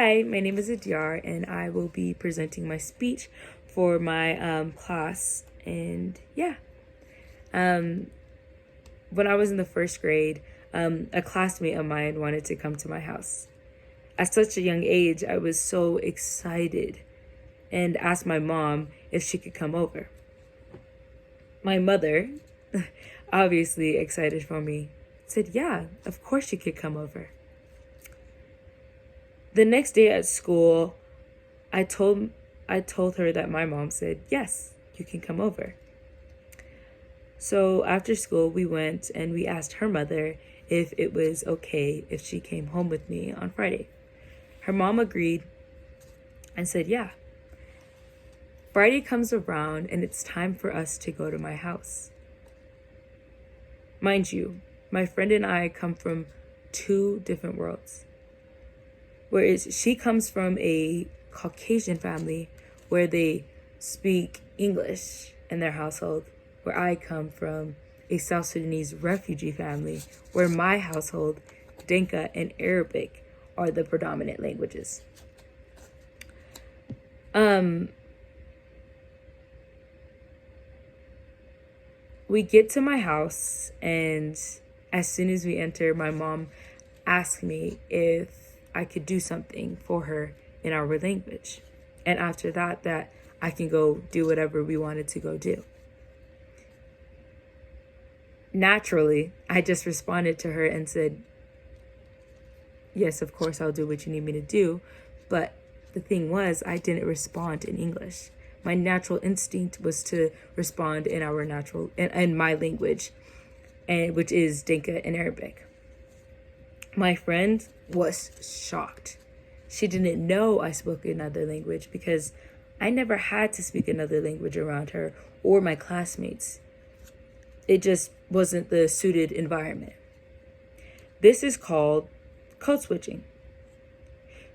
Hi, my name is Adyar, and I will be presenting my speech for my class. And yeah, um, when I was in the first grade, a classmate of mine wanted to come to my house. At such a young age, I was so excited and asked my mom if she could come over. My mother, obviously excited for me, said, "Yeah, of course she could come over." The next day at school, I told I told her that my mom said, "Yes, you can come over." So after school, we went and we asked her mother if it was okay if she came home with me on Friday. Her mom agreed and said, "Yeah." Friday comes around and it's time for us to go to my house. Mind you, my friend and I come from two different worlds. Whereas she comes from a Caucasian family where they speak English in their household, where I come from a South Sudanese refugee family where my household, Dinka and Arabic, are the predominant languages. We get to my house, and as soon as we enter, my mom asked me if I could do something for her in our language. And after that I can go do whatever we wanted to go do. Naturally, I just responded to her and said, "Yes, of course, I'll do what you need me to do." But the thing was, I didn't respond in English. My natural instinct was to respond in my language, and which is Dinka and Arabic. My friend was shocked. She didn't know I spoke another language because I never had to speak another language around her or my classmates. It just wasn't the suited environment. This is called code switching.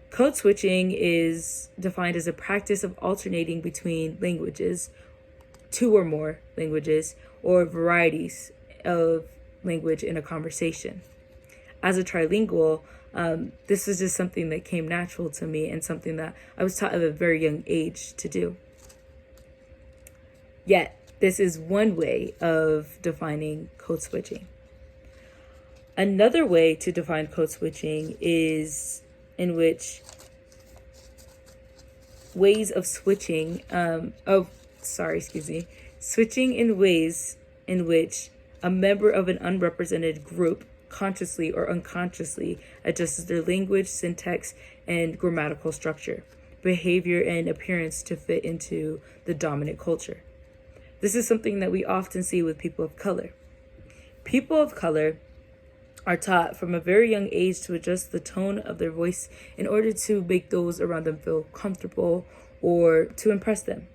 Code switching is defined as a practice of alternating between languages, two or more languages, or varieties of language in a conversation. As a trilingual, this was just something that came natural to me and something that I was taught at a very young age to do. Yet, this is one way of defining code switching. Another way to define code switching is in which ways of switching, switching in ways in which a member of an unrepresented group consciously or unconsciously adjusts their language, syntax, and grammatical structure, behavior, and appearance to fit into the dominant culture. This is something that we often see with people of color. People of color are taught from a very young age to adjust the tone of their voice in order to make those around them feel comfortable or to impress them.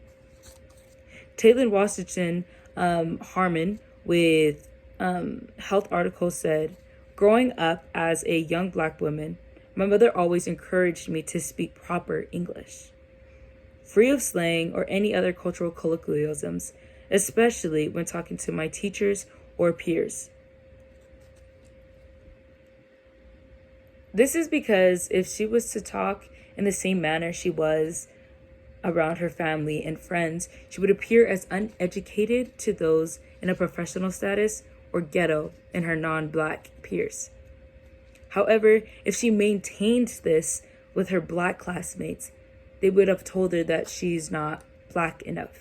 Taylor Washington Harmon with Health Article said, "Growing up as a young Black woman, my mother always encouraged me to speak proper English, free of slang or any other cultural colloquialisms, especially when talking to my teachers or peers." This is because if she was to talk in the same manner she was around her family and friends, she would appear as uneducated to those in a professional status or ghetto in her non-Black peers. However, if she maintained this with her Black classmates, they would have told her that she's not Black enough.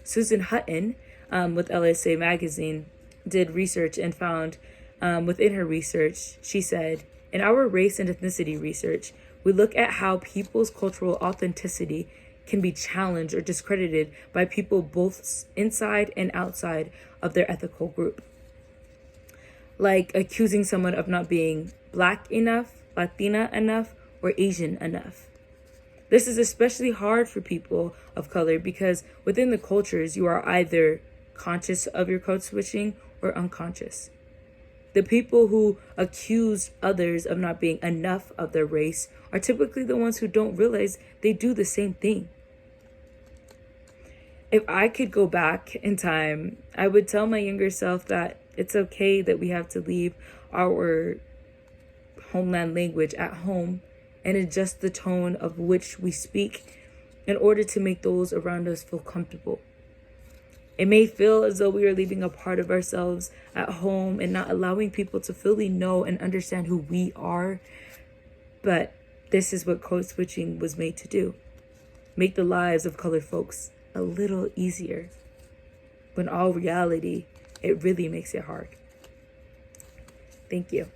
Susan Hutton with LSA Magazine did research and found within her research, she said, "In our race and ethnicity research, we look at how people's cultural authenticity can be challenged or discredited by people both inside and outside of their ethical group. Like accusing someone of not being Black enough, Latina enough, or Asian enough. This is especially hard for people of color because within the cultures, you are either conscious of your code switching or unconscious. The people who accuse others of not being enough of their race are typically the ones who don't realize they do the same thing. If I could go back in time, I would tell my younger self that it's okay that we have to leave our homeland language at home and adjust the tone of which we speak in order to make those around us feel comfortable. It may feel as though we are leaving a part of ourselves at home and not allowing people to fully know and understand who we are, but this is what code switching was made to do. Make the lives of colored folks a little easier, when all reality, it really makes it hard. Thank you.